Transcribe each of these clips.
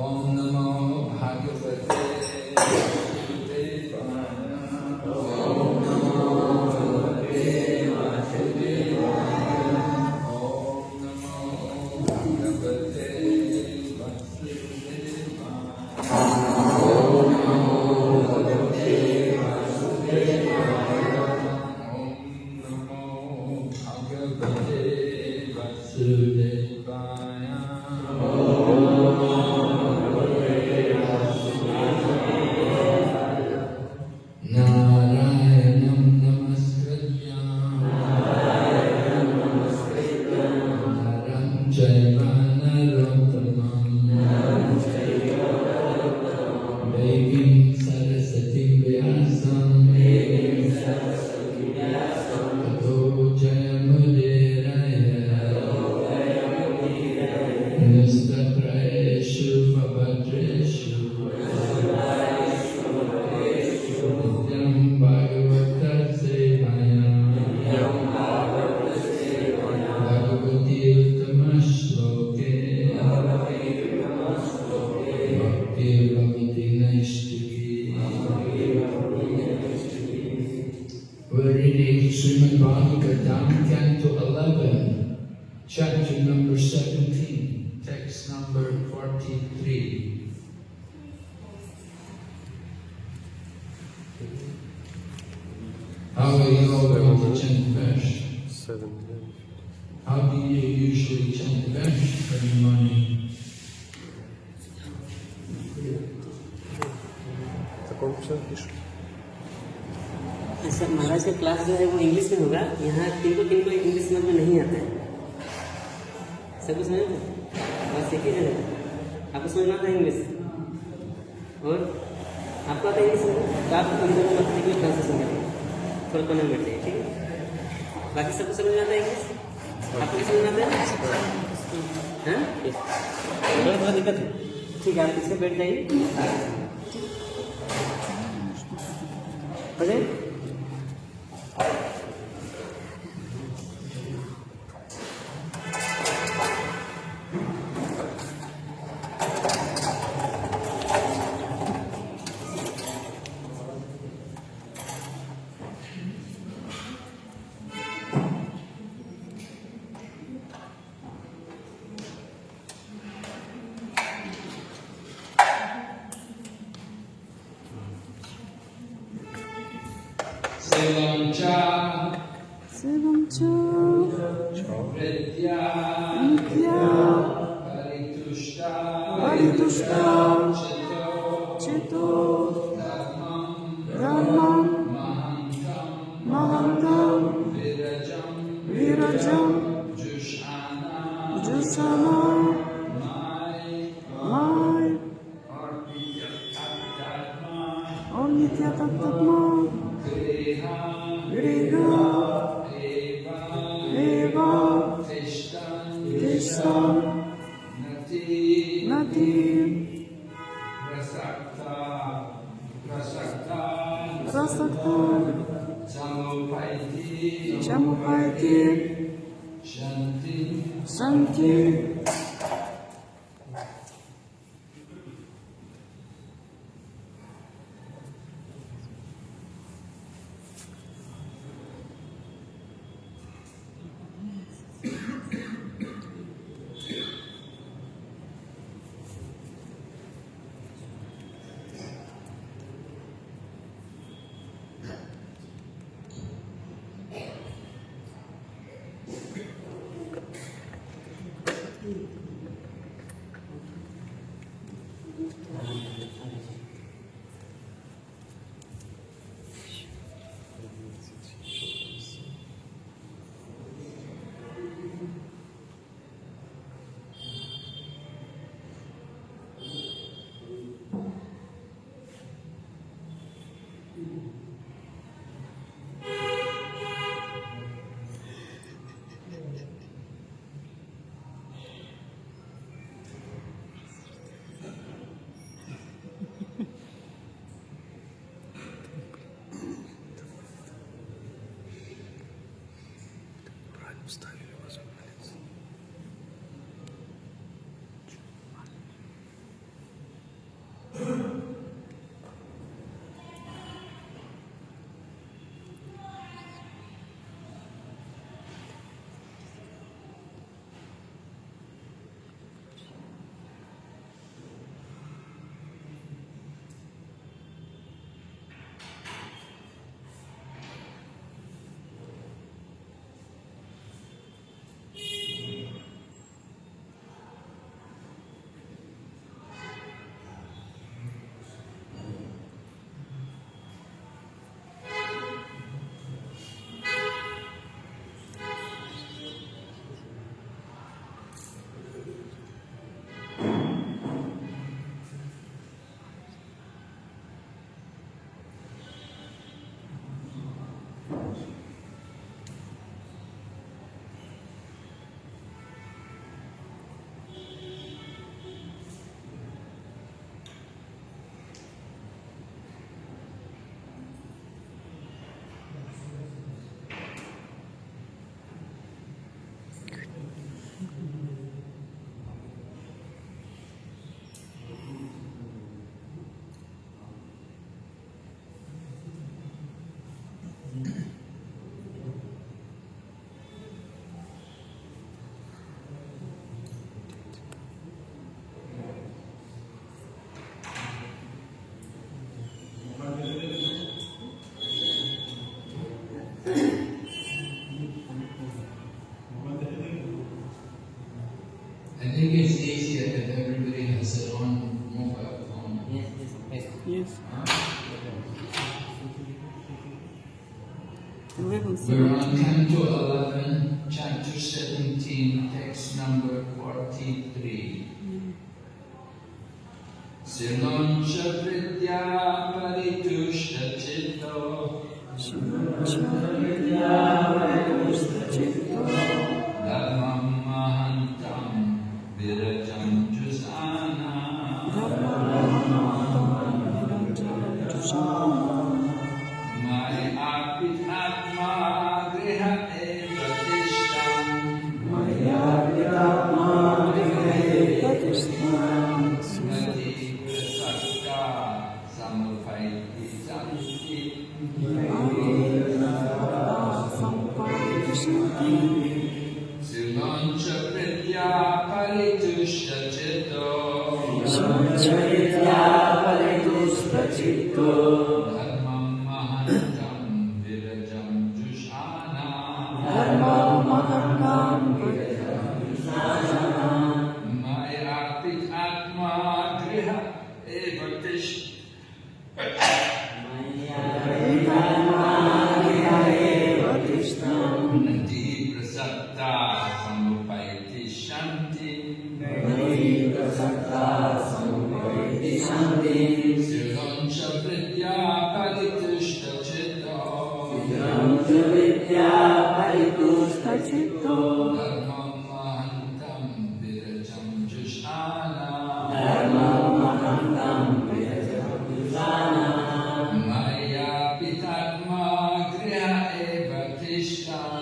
Om Namo Bhagavate Vasudevaya. Om Namo Bhagavate Vasudevaya. Om Namo Bhagavate Vasudevaya. Om Namo Bhagavate Vasudevaya. Om Namo Bhagavate Vasudevaya. Narayanam namaskritya Naram chaiva narottamam Devim Sarasatim Vyasam Tato Jayamudiraya Nustapraeshu Bhavadreshu Nityam Bhagavata Sevaya Bhagavati Uttama Shloke Bhakti Bhavati Naistiki. We're reading Srimad Bhagavatam, Canto 11, Chapter number 17, Text number 43. How are you all going to chant Vesh? How do you usually chant Vesh every morning? Sir Maharaj का class जो है वो English में होगा। यहाँ किनको English समझ में नहीं आता है। सबको समझ में बस एक ही जगह आपको समझ में आता है इंग्लिश और आपको आता है इंग्लिश तो आप अंदर में क्लास से समझ थोड़ा कम बैठ जाइए, ठीक है। बाकी सबको समझ में आता है इंग्लिश, आपको भी समझ में आता है। हाँ थोड़ा दिक्कत है, ठीक है। आप पीछे बैठ जाइए, हो जाए। Sevam cha Vidya Paritushta Chito Dharmam Mahantam Virajam Jushana Mai Om Nitya Tattva Griha Eva Tishtam Nati Rasakta Chamupaiti Shanti. I think it's easier if everybody has their own mobile phone. Yes, yes, yes. Yes. Huh? We're We're on Canto 11, Chapter 17, text number 43. Siloncha Vidya Paritushta Chitta Dharmam Mahantam Virajam Jusana Mai Apit Atma Griha Evatishtam Nati Prasakta Samupaiti Santi Siloncha Vidya Paritushta Chitta Dharmam Mahantam Virajam Jushana Maya Pit Atma Griha Evatish Nati Prasakta Samupaiti Shanti Siloncha Vidya Paritushta Chitta Dharmam Mahantam Virajam Jushana Maya Pitatma Griha Evatishtam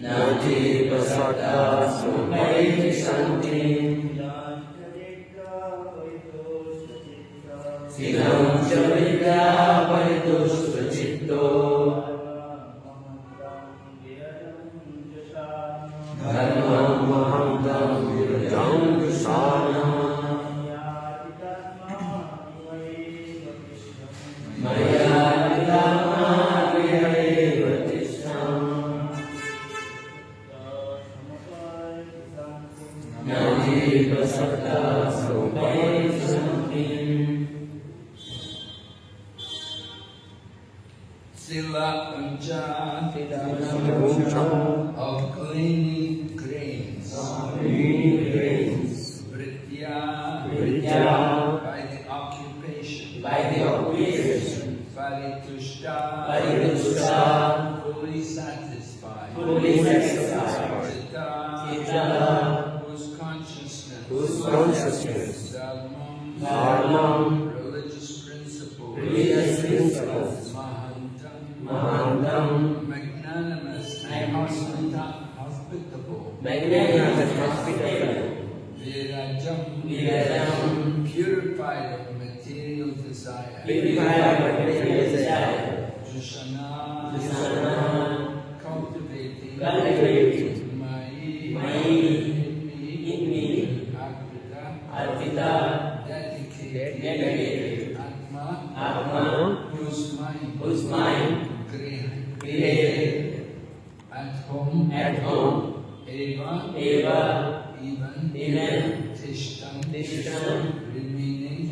Nati Prasakta Samupaiti Shanti Siloncha Vidya Paritushta Chitta Dharmam Mahantam Virajam Jusana Maya Pitatma Griha Eva Tishtan Nati Prasakta Samupaiti Santi Sila Puja of cleaning grains. Vritya by the occupation. Paritushta fully satisfied. Chitta whose consciousness. Dharmam religious principles. Mahantam magnanimous and hospitable. Virajam purified of material desire. Jushana cultivating. In me. Arpita dedicated. Atma whose mind created. At home Eva, even, Tishtam,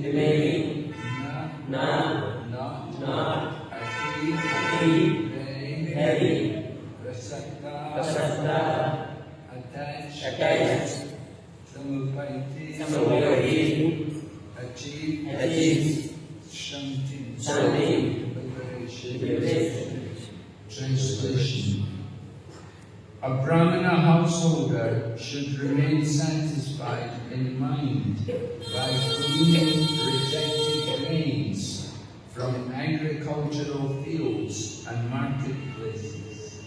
remaining, not, Ati, very, Prasakta, attached, Samupaiti, achieve, Shanti, liberation. Translation. A Brahmana householder should remain satisfied in mind by gleaning rejected grains from agricultural fields and marketplaces.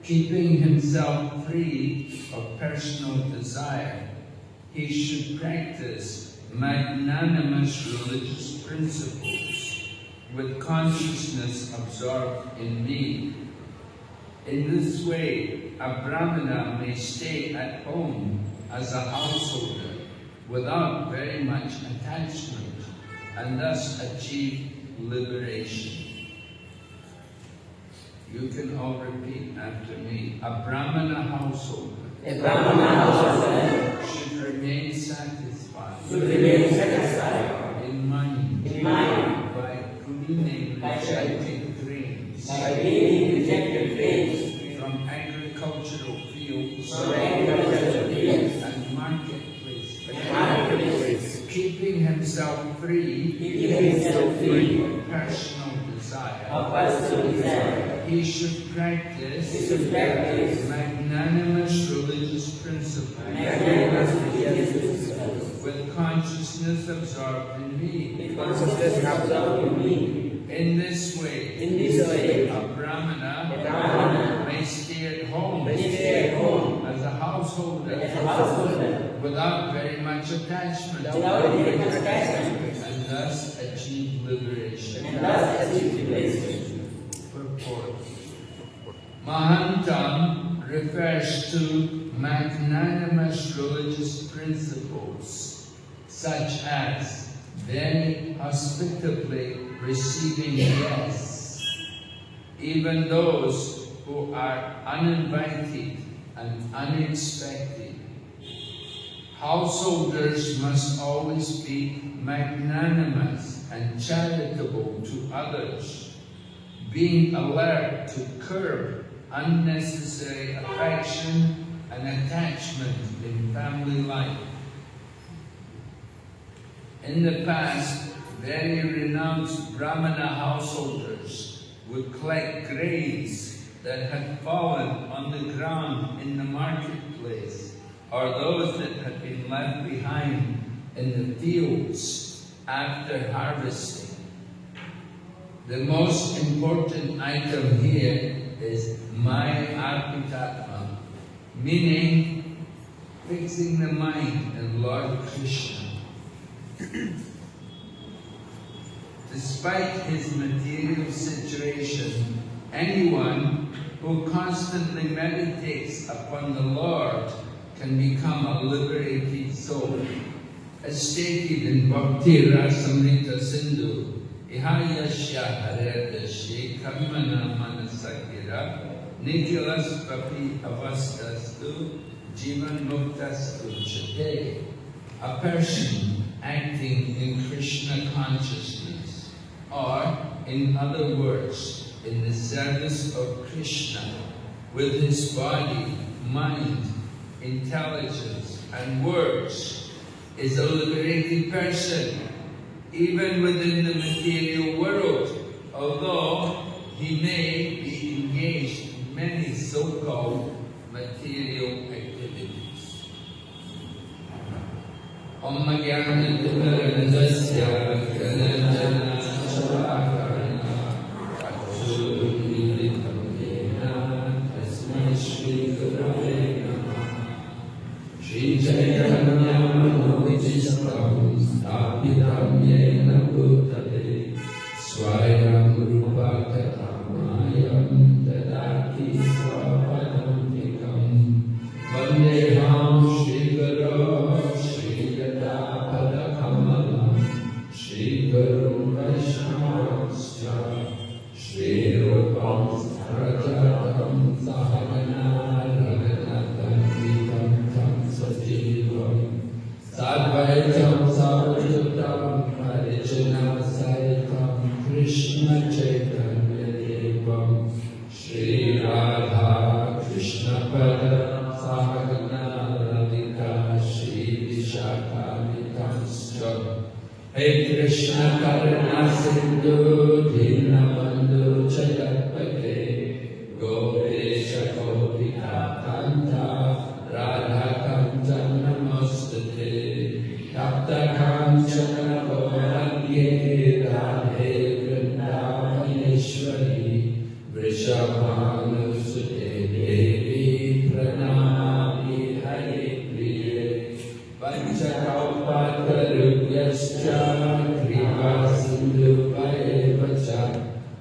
Keeping himself free of personal desire, he should practice magnanimous religious principles with consciousness absorbed in me. In this way, a Brahmana may stay at home as a householder without very much attachment and thus achieve liberation. You can all repeat after me. A Brahmana householder should remain satisfied in mind by gleaning rejected grains from agricultural fields and marketplaces, keeping himself free of personal desire. He should practice magnanimous religious principles with consciousness absorbed in me. In this way, a Brahmana may stay at home as a householder without very much attachment and thus achieve liberation. Purport. Mahantam refers to magnanimous religious principles such as very hospitably receiving guests, even those who are uninvited and unexpected. Householders must always be magnanimous and charitable to others, being alert to curb unnecessary affection and attachment in family life. In the past, very renounced Brahmana householders would collect grains that had fallen on the ground in the marketplace, or those that had been left behind in the fields after harvesting. The most important item here is Maya Arpitatma, meaning fixing the mind in Lord Krishna. Despite his material situation, anyone who constantly meditates upon the Lord can become a liberated soul. As stated in Bhakti Rasamrita Sindhu, Ihayasya Haredasya Karmana Manasakira Nikilas Papi Avastastu Jivan Muktastu Chate. A person acting in Krishna consciousness, or in other words, in the service of Krishna, with his body, mind, intelligence, and words, is a liberated person, even within the material world, although he may be engaged in many so-called material activities. Om Jnana Timirandasya Jnana Shalakarana Chakshurmilitam Yena Tasmai Shri Gurave Namaha. Shri Chaitanya Manovistam Sthapitam Yena Bhutale Swayam Rupa Katamayam Dadati Swapadantikam Vandeham Shri Guru Shri Guru Vaishnavasya Shri Rupam Rajatam Sahagana Ragana Padam Sahagana Radhika Shri Vishakamitamscha Hey Krishna Karuna Sindhu Dinabandhu Chayapate Gopesha Gopika Kanta Radha Kanta Namastate Tapta Kanchana Gaurangye Radhe Vrindavaneshwari Vrishabhanusute Devi Pranami Hare Priye Panchakalpatarubhyascha Kripa Sindhu Vaevacha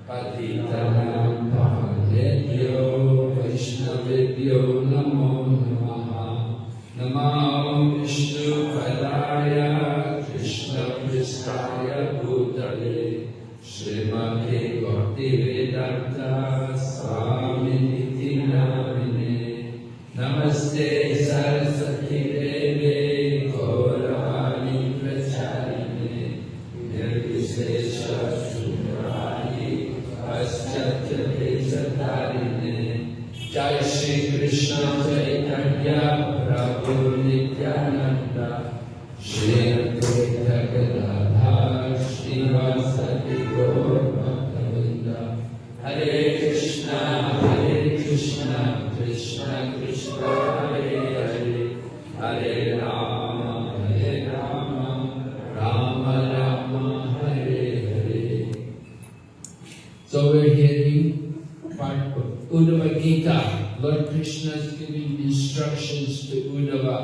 Patitanam Pavanebhyo Vaishnavebhyo Namo Namaha Namo Vishnu Padaya Krishna Pristaya Bhutale Srimati Bhaktivedanta Swamiti Namine Namaste Saraswati Devi Gauravani Pracharine Nirvisesha Shukrani Paschatya Satarine Jai Shri Krishna Chaitanya Prabhu Nityananda Shri Advaita Gadadhar Srivasadi Gaur Bhaktavinda Hare Krishna Krishna Krishna Hare Hare Hare Rama Rama Rama Hare Hare. So we're hearing part of Uddhava Gita. Lord Krishna is giving instructions to Uddhava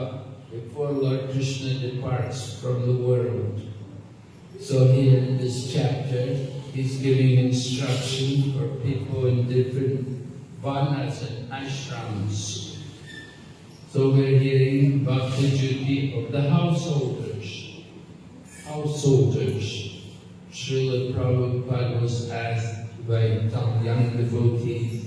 before Lord Krishna departs from the world. So here in this chapter, he's giving instructions for people in different varnas and ashrams. So we're hearing about the duty of the householders. Householders. Srila Prabhupada was asked by some young devotees,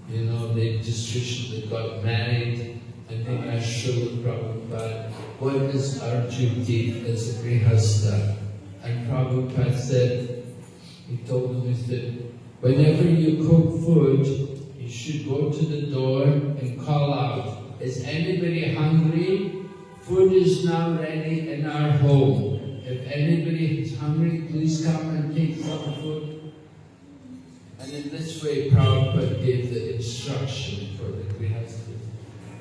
they just recently got married, and they asked Srila Prabhupada, what is our duty as a grihastha? And Prabhupada said, he said, whenever you cook food, you should go to the door and call out, is anybody hungry? Food is now ready in our home. If anybody is hungry, please come and take some food. And in this way, Prabhupada gave the instruction for the grihasthas.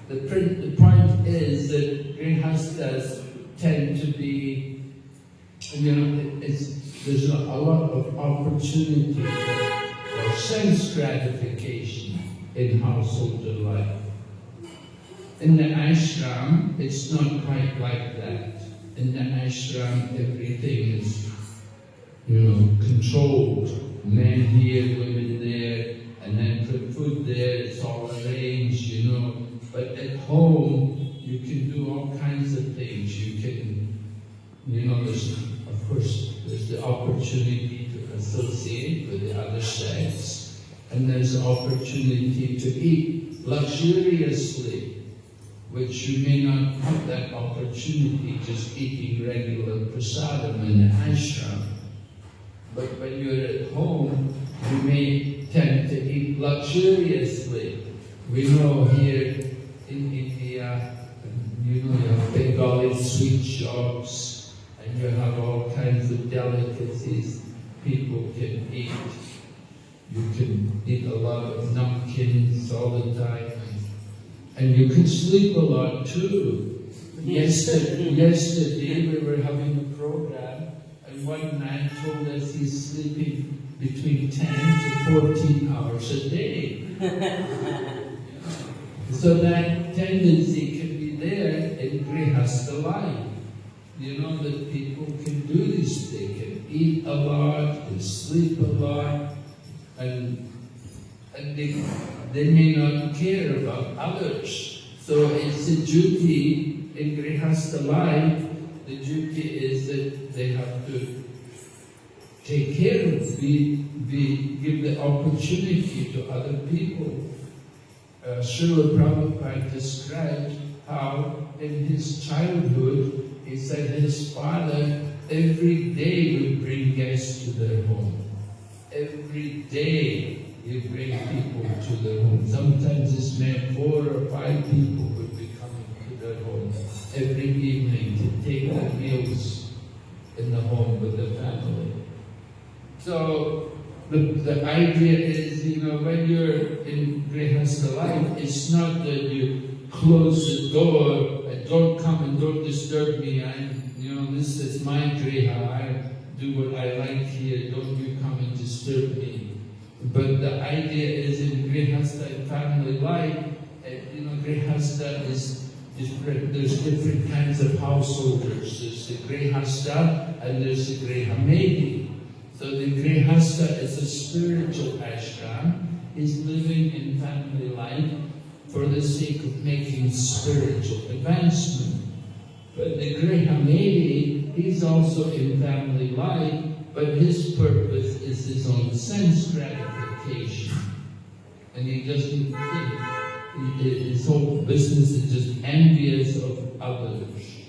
The point is that grihasthas tend to be, there's a lot of opportunity for sense gratification in householder life. In the ashram, it's not quite like that. In the ashram, everything is, controlled. Men here, women there, and then put food there, it's all arranged, But at home, you can do all kinds of things. You can, there's the opportunity to associate with the other sex, and there's the opportunity to eat luxuriously, which you may not have that opportunity just eating regular prasadam in the ashram. But when you're at home, you may tend to eat luxuriously. We know here in India, you have Bengali sweet shops, and you have all kinds of delicacies people can eat. You can eat a lot of namkins all the time. And you can sleep a lot too. Yesterday we were having a program, and one man told us he's sleeping between 10 to 14 hours a day. So that tendency can be there in grihastha life. That people can do this. They can eat a lot, and sleep a lot, and they may not care about others. So it's a duty in grihastha life. The duty is that they have to take care of, give the opportunity to other people. Srila Prabhupada described how in his childhood, he said his father every day would bring guests to their home. Every day. you bring people to their home. Sometimes this meant 4 or 5 people would be coming to their home every evening to take their meals in the home with the family. So the idea is, when you're in Grihastha life, it's not that you close the door and don't come and don't disturb me. This is my Griha. I do what I like here. Don't you come and disturb me. But the idea is in Grihastha and family life, Grihastha is different. There's different kinds of householders. There's the Grihastha and there's the Grihamedi. So the Grihastha is a spiritual ashram. He's living in family life for the sake of making spiritual advancement. But the Grihamedi, he's also in family life, but his purpose is his own sense gratification. And he doesn't think, his whole business is just envious of others,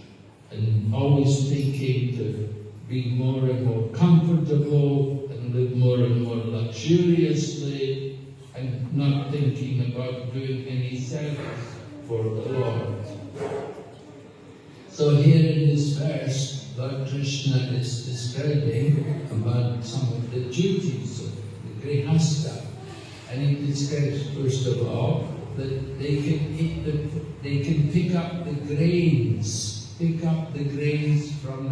and always thinking to be more and more comfortable and live more and more luxuriously, and not thinking about doing any service for the Lord. So here in this verse, Lord Krishna is describing about some of the duties of the Grihastha. And he describes, first of all, that they can pick up the grains from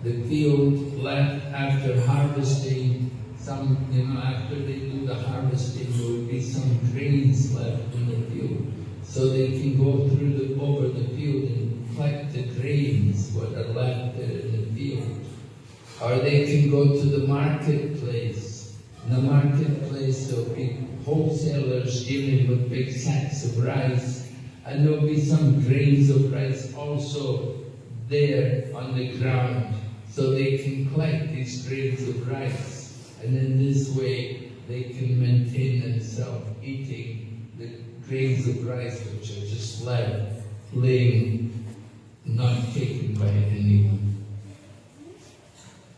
the field left after harvesting. After they do the harvesting, there will be some grains left in the field. So they can go over the field and collect the grains, what are left there in the field. Or they can go to the marketplace. In the marketplace, there'll be wholesalers dealing with big sacks of rice, and there'll be some grains of rice also there on the ground. So they can collect these grains of rice, and in this way they can maintain themselves eating the grains of rice which are just left, laying, not taken by anyone.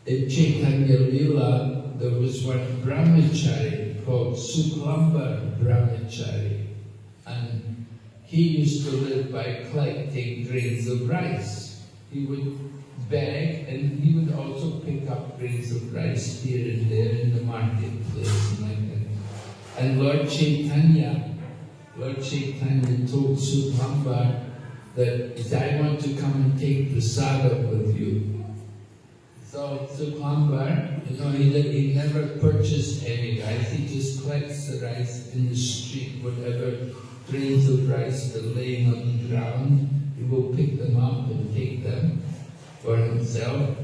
In Chaitanya Lila, there was one brahmachari called Suklamba Brahmachari, and he used to live by collecting grains of rice. He would beg, and he would also pick up grains of rice here and there in the marketplace and like that. And Lord Chaitanya told Suklamba that I want to come and take prasadam with you. So Suklamba, he never purchased any rice. He just collects the rice in the street, whatever grains of rice that are laying on the ground. He will pick them up and take them for himself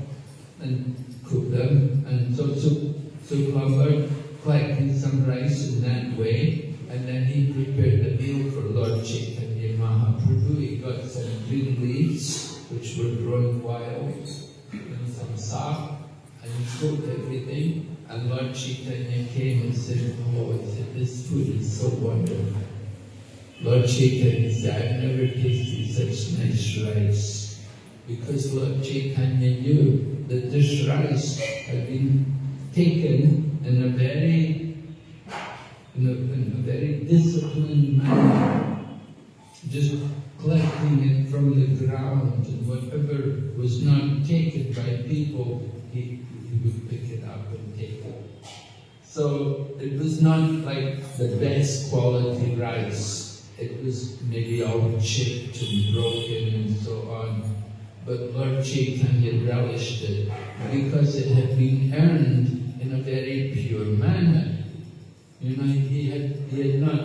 and cook them. And so Suklamba collected some rice in that way, and then he prepared a meal for Lord Chaitanya Mahaprabhu. He got some green leaves, which were growing wild, and some sap, and he cooked everything. And Lord Chaitanya came and said, this food is so wonderful. Lord Chaitanya said, I've never tasted such nice rice. Because Lord Chaitanya knew that this rice had been taken in a very disciplined manner, just collecting it from the ground, and whatever was not taken by people, he would pick it up and take it. So it was not like the best quality rice. It was maybe all chipped and broken and so on. But Lord Chaitanya relished it because it had been earned in a very pure manner. He had not,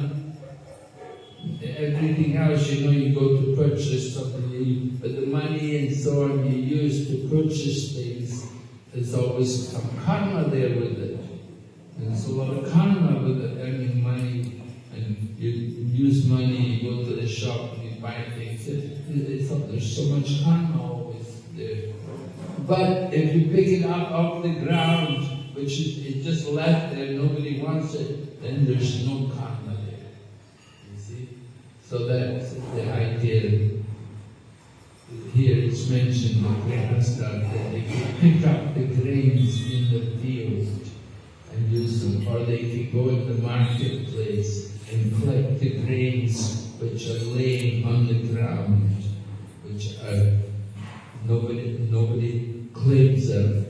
everything else, you go to purchase something, but the money and so on you use to purchase things, there's always some karma there with it. And there's a lot of karma with it, earning money, and you use money, you go to the shop and you buy things. There's so much karma always there. But if you pick it up off the ground, which is just left there, nobody wants it, then there's no karma there. You see? So that's the idea. Here it's mentioned in Grihastha that they can pick up the grains in the field and use them, or they could go in the marketplace and collect the grains which are laying on the ground, which are nobody claims them,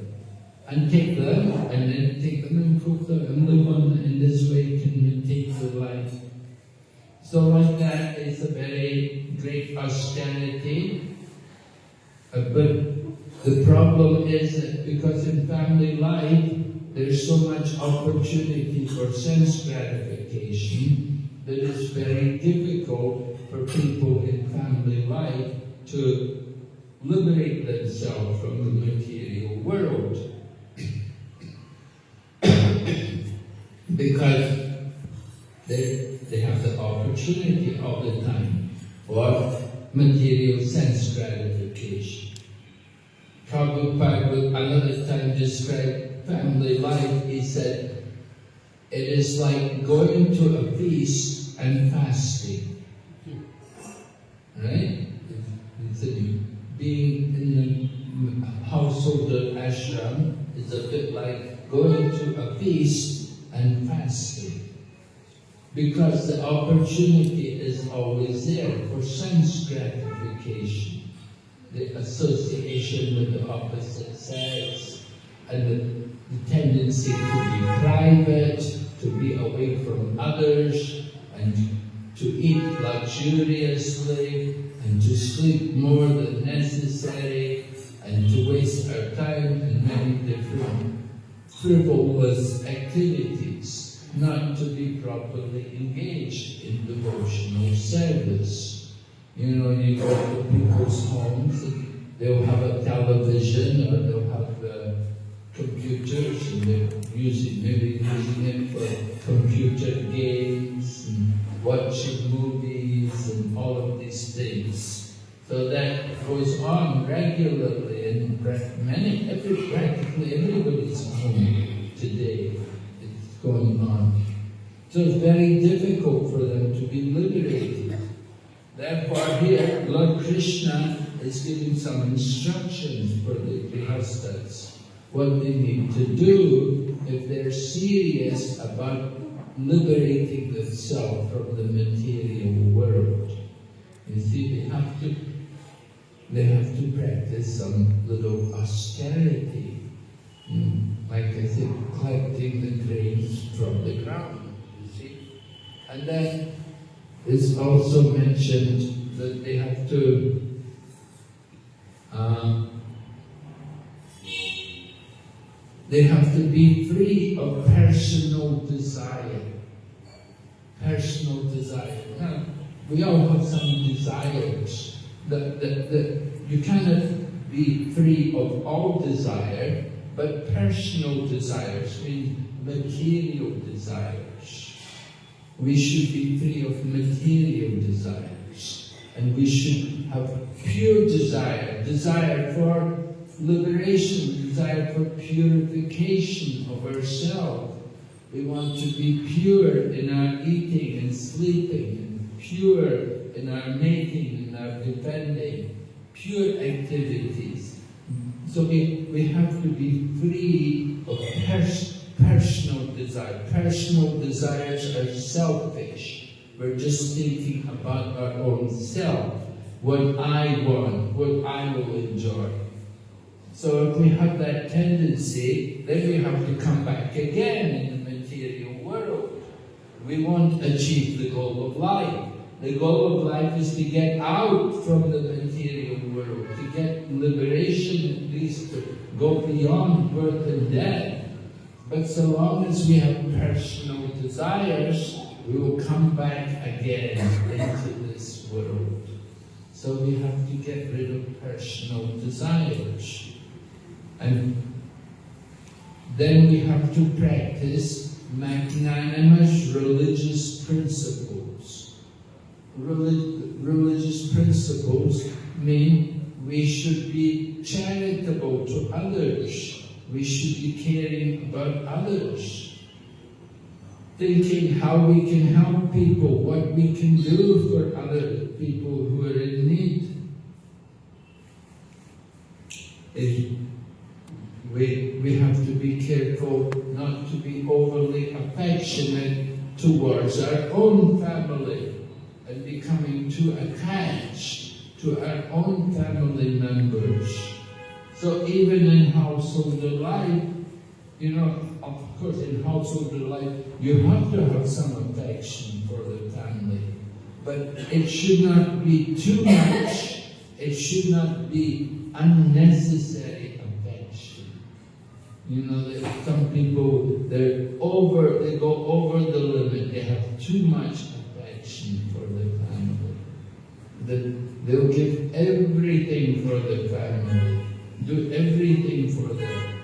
and take them, and then take them and cook them and live on, in this way can maintain their life. So like that is a very great austerity, but the problem is that because in family life there's so much opportunity for sense gratification that it's very difficult for people in family life to liberate themselves from the material world. Because they have the opportunity all the time for material sense gratification. Prabhupada would another time describe family life. He said, it is like going to a feast and fasting. Right? He said, being in the household of ashram is a bit like going to a feast and fasting. Because the opportunity is always there for sense gratification. The association with the opposite sex, and the tendency to be private, to be away from others, and to eat luxuriously, and to sleep more than necessary, and to waste our time in many different frivolous activities, not to be properly engaged in devotional service. You know, you go to people's homes, and they'll have a television, or they'll have computers, and they're maybe using it for computer games, and watching movies, and all of these things. So that goes on regularly in practically everybody's home today. It's going on. So it's very difficult for them to be liberated. Therefore here, Lord Krishna is giving some instructions for the grihastas, what they need to do if they're serious about liberating themselves from the material world. You see, they have to practice some little austerity, like I said, collecting the grains from the ground, you see. And then it's also mentioned that they have to be free of personal desire. Personal desire. Now, we all have some desires. You cannot be free of all desire, but personal desires mean material desires. We should be free of material desires, and we should have pure desire for liberation, desire for purification of ourselves. We want to be pure in our eating and sleeping, and pure in our mating and our defending, pure activities. So we have to be free of personal desire. Personal desires are selfish. We're just thinking about our own self, what I want, what I will enjoy. So if we have that tendency, then we have to come back again in the material world. We won't achieve the goal of life. The goal of life is to get out from the material world, to get liberation, at least to go beyond birth and death. But so long as we have personal desires, we will come back again into this world. So we have to get rid of personal desires. And then we have to practice magnanimous religious principles. Religious principles mean we should be charitable to others. We should be caring about others. Thinking how we can help people, what we can do for other people who are in need. We have to be careful not to be overly affectionate towards our own family and becoming too attached to our own family members. So even in household life, you know, of course in household life, you have to have some affection for the family. But it should not be too much. It should not be unnecessary affection. You know, that some people, they go over the limit. They have too much affection for the family. They'll give everything for the family, do everything for them,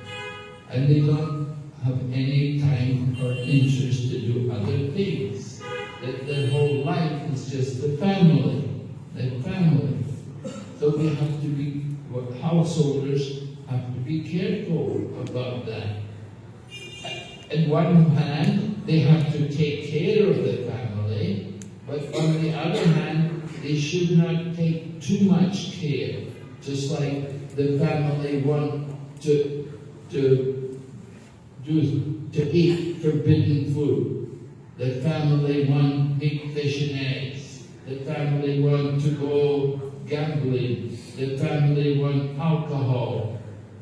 and they don't have any time or interest to do other things. That their whole life is just the family, So we have to be, householders have to be careful about that. On one hand, they have to take care of the family, but on the other hand, they should not take too much care. Just like the family want to eat forbidden food. The family want meat, fish and eggs. The family want to go gambling. The family want alcohol.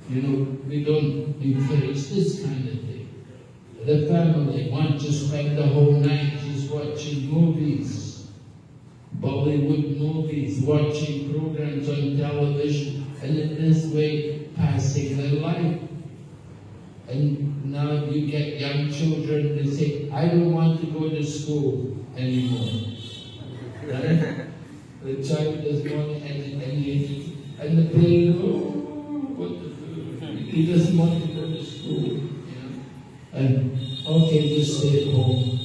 You know, we don't encourage this kind of thing. The family want to spend the whole night just watching movies, Bollywood movies, watching programs on television, and in this way passing their life. And now you get young children who say, I don't want to go to school anymore. Right? The child doesn't want any education. And the parent, what to do? He doesn't want to go to school. You know? And okay, just stay at home.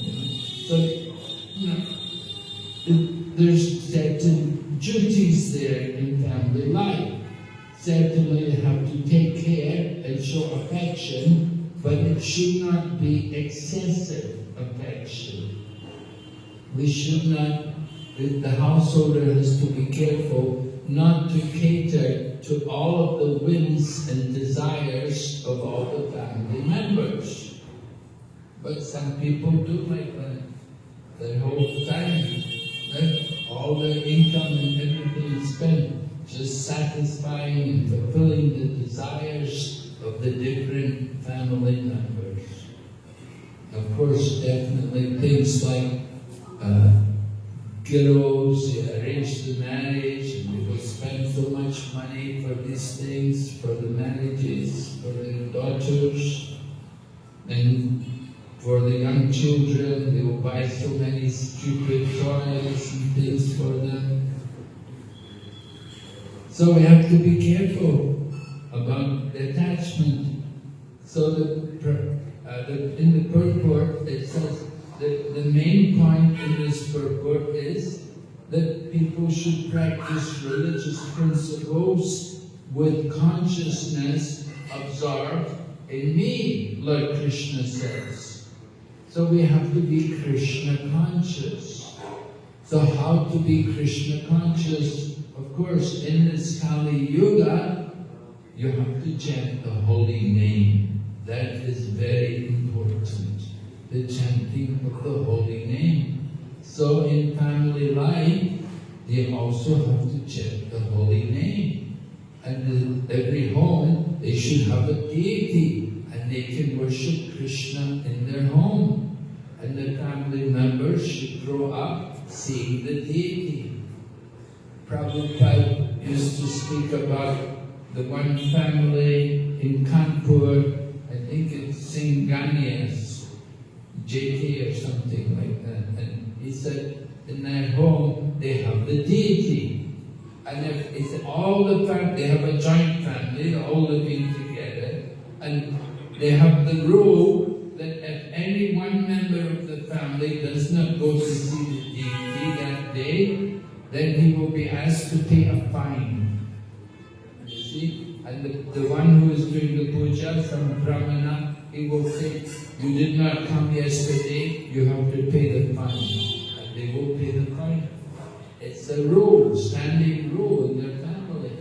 You know? So, there's certain duties there in family life. Certainly they have to take care and show affection, but it should not be excessive affection. We should not, the householder has to be careful not to cater to all of the whims and desires of all the family members. But some people do like that. Their whole time, right? All their income and everything is spent just satisfying and fulfilling the desires of the different family members. Of course, definitely things like girls, you arrange the marriage, and they will spend so much money for these things, for the marriages, for their daughters, and for the young children, they will buy so many stupid toys and things for them. So we have to be careful about the attachment. So in the purport, it says that the main point in this purport is that people should practice religious principles with consciousness absorbed in me, Lord Krishna says. So we have to be Krishna conscious. So how to be Krishna conscious? Of course, in this Kali Yuga, you have to chant the holy name. That is very important. The chanting of the holy name. So in family life, they also have to chant the holy name. And in every home, they should have a deity, and they can worship Krishna in their home. And the family members should grow up seeing the deity. Prabhupada used to speak about the one family in Kanpur, I think it's Singhanias, JK or something like that. And he said in their home they have the deity. And if it's all the family, they have a joint family, they're all living together, and they have the rule that if any one member of the family does not go to see the deity that day, then he will be asked to pay a fine. You see? And the one who is doing the puja, some brahmana, he will say, you did not come yesterday, you have to pay the fine. And they will pay the fine. It's a rule, standing rule in their family.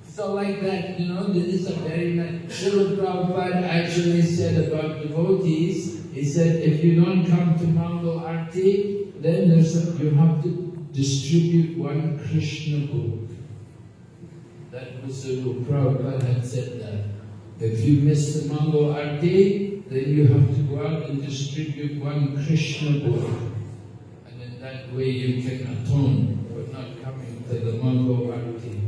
So So like that, this is a very nice. Srila Prabhupada actually said about devotees, he said, if you don't come to Mangal Arti, then you have to distribute one Krishna book. That was Srila Prabhupada had said that. If you miss the Mangal Arti, then you have to go out and distribute one Krishna book. And in that way you can atone for not coming to the Mangal Arti.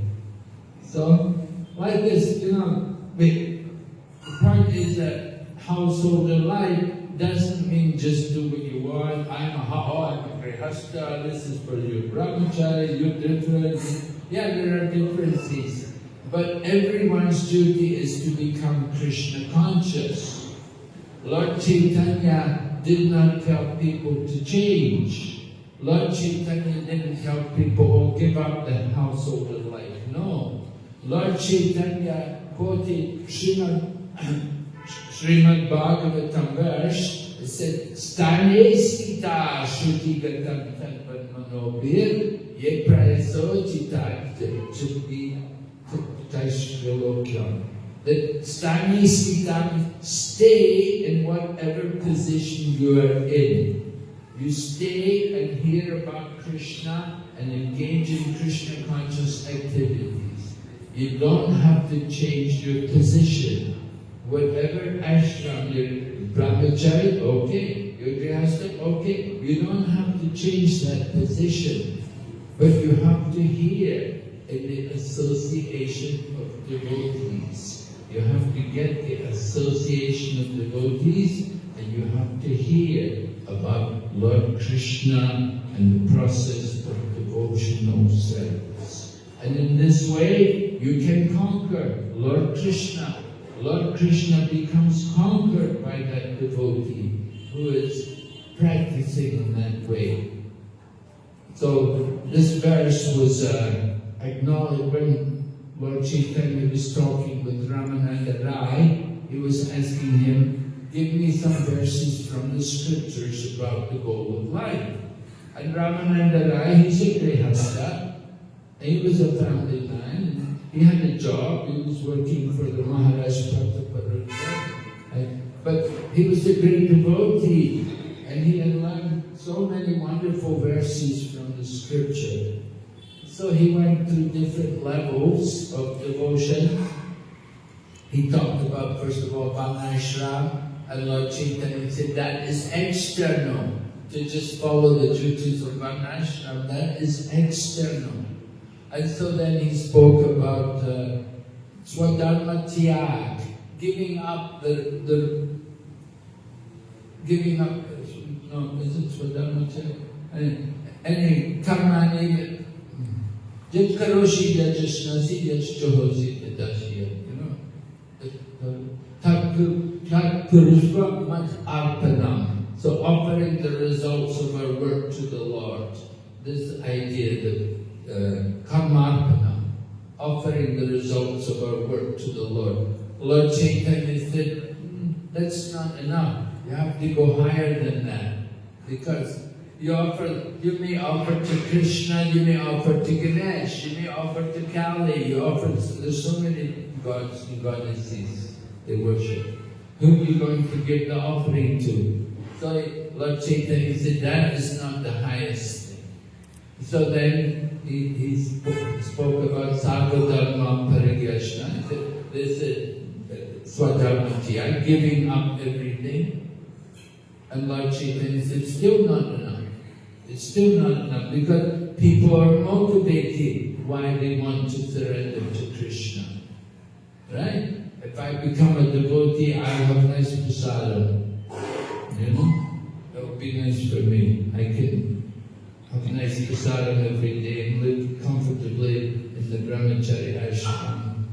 So, like this, the point is that householder life doesn't mean just do what you want. I'm a grihastha, this is for you brahmachari, you're different. Yeah, there are differences. But everyone's duty is to become Krishna conscious. Lord Chaitanya did not tell people to change. Lord Chaitanya didn't tell people, give up the householder life. No. Lord Chaitanya quoted Srimad Bhagavatam verse. It said, Stane sita shruti gatam tanpan manobir ye prayaso chitak chuti taishrilokyam. That stane sita, stay in whatever position you are in. You stay and hear about Krishna and engage in Krishna conscious activities. You don't have to change your position. Whatever ashram, you're brahmachari, okay. You're grihastha, okay. You don't have to change that position. But you have to hear in the association of devotees. You have to get the association of devotees and you have to hear about Lord Krishna and the process of devotional service. And in this way, you can conquer Lord Krishna. Lord Krishna becomes conquered by that devotee who is practicing in that way. So this verse was acknowledged when Lord Chaitanya was talking with Ramananda Rai. He was asking him, give me some verses from the scriptures about the goal of life. And Ramananda Rai, he's a grihastha. He was a family man. He had a job. He was working for the Maharaj Prataparudra. But he was a great devotee. And he had learned so many wonderful verses from the scripture. So he went through different levels of devotion. He talked about, first of all, Varnashram. And Lord Chaitanya said that is external. To just follow the duties of Varnashram, that is external. And so then he spoke about Swadharma Tyag, giving up no, is it Swadharma Tyag? Any karmani, jit karoshi yajashnasi yajjohosi yadashya, tak purushva mat arpanam. So offering the results of our work to the Lord. This idea that karmarpana, offering the results of our work to the Lord. Lord Chaitanya said, that's not enough. You have to go higher than that. Because you may offer to Krishna, you may offer to Ganesh, you may offer to Kali, there's so many gods and goddesses they worship. Whom are you going to give the offering to? So Lord Chaitanya said, that is not the highest thing. So then he spoke about Sarvadharma Parigyashna. This is Swadharma Tyag, giving up everything. And Lord Chaitanya said, still not enough. It's still not enough because people are motivated why they want to surrender to Krishna. Right? If I become a devotee, I have nice prasadam. That would be nice for me. I can have a nice prasadam every day and live comfortably in the brahmachari ashram.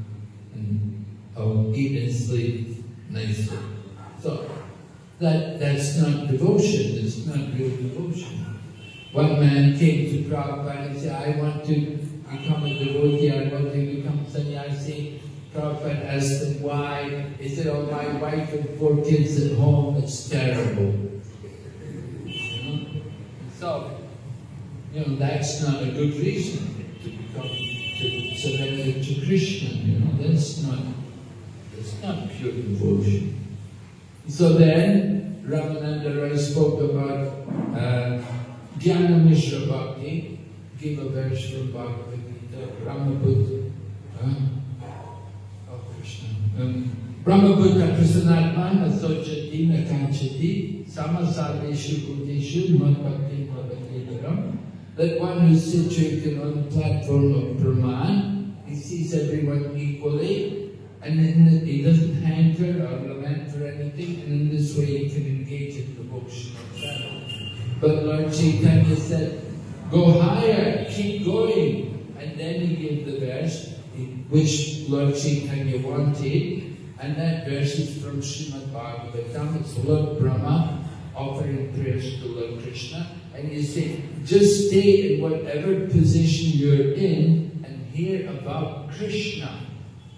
And I'll eat and sleep nicely. So that's not devotion. It's not real devotion. One man came to Prabhupada and said, I want to become a devotee, I want to become sannyasi. Prabhupada asked him why. He said, oh, my wife and 4 kids at home, it's terrible. So, that's not a good reason to surrender devoted to Krishna. You know, that's not pure devotion. So then, Ramananda Rai spoke about Jnana Mishra Bhakti, give a verse from Bhagavad Gita, Brahmabhuta, Krishna. Brahmabhuta Prasanatman Asojati Nakanchati Samasarveshu Bhuteshu Madbhakti Bhavati. That one who is situated on the platform of Brahman, he sees everyone equally, and he doesn't hanker or lament for anything, and in this way he can engage in devotional service. But Lord Chaitanya said, go higher, keep going. And then he gave the verse which Lord Chaitanya wanted, and that verse is from Srimad Bhagavatam. It's Lord Brahma offering prayers to Lord Krishna. And you say, just stay in whatever position you're in and hear about Krishna.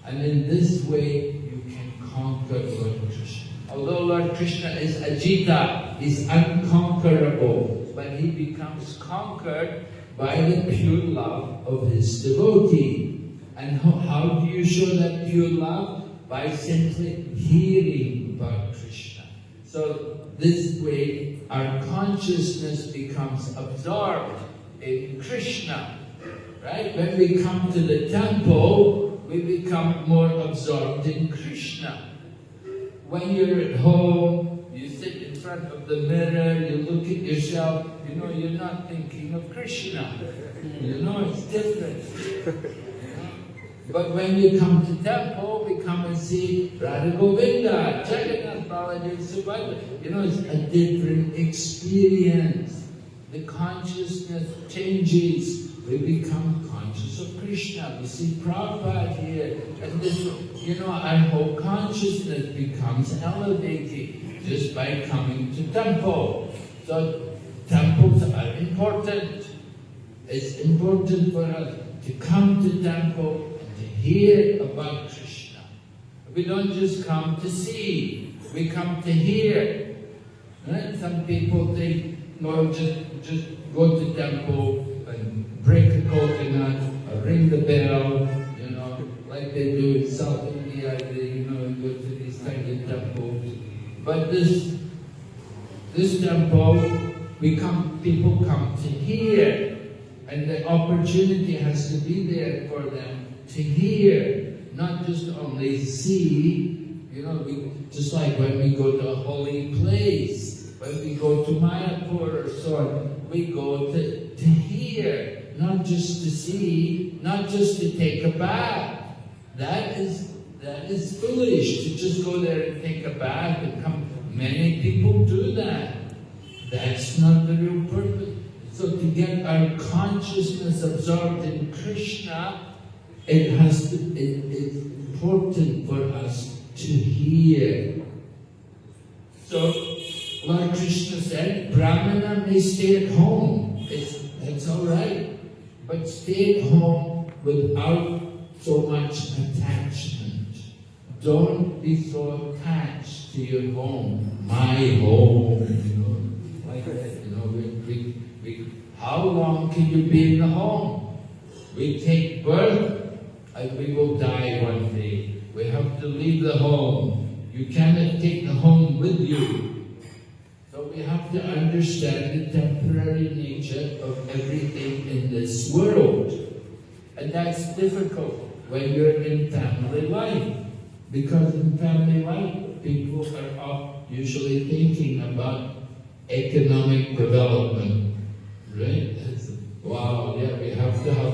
And in this way, you can conquer Lord Krishna. Although Lord Krishna is Ajita, he's unconquerable, but he becomes conquered by the pure love of his devotee. And how do you show that pure love? By simply hearing about Krishna. So this way, our consciousness becomes absorbed in Krishna. Right? When we come to the temple, we become more absorbed in Krishna. When you're at home, you sit in front of the mirror, you look at yourself, you know, you're not thinking of Krishna. You know, it's different. But when you come to temple, we come and see Radha Govinda, Jagannath, Balaji, Subhadra. You know, it's a different experience. The consciousness changes. We become conscious of Krishna. We see Prabhupada here. And this, you know, our whole consciousness becomes elevated just by coming to temple. So temples are important. It's important for us to come to temple and to hear about Krishna. We don't just come to see, we come to hear. Right? Some people think, no, just go to temple and break a coconut or ring the bell, you know, like they do in South India, they, you know, go to these kind of temples. But this temple, people come to hear, and the opportunity has to be there for them to hear, not just only see. You know, just like when we go to a holy place, when we go to Mayapur or so on, we go to hear, not just to see, not just to take a bath. That is foolish to just go there and take a bath and come. Many people do that. That's not the real purpose. So to get our consciousness absorbed in Krishna, it's important for us to hear. So Lord Krishna said, Brahmana may stay at home. That's all right. But stay at home without so much attachment. Don't be so attached to your home. My home, you know, like that. You know, how long can you be in the home? We take birth and we will die one day. We have to leave the home. You cannot take the home with you. So we have to understand the temporary nature of everything in this world. And that's difficult when you're in family life. Because in family life, people are usually thinking about economic development. Right? Wow, yeah, we have to have,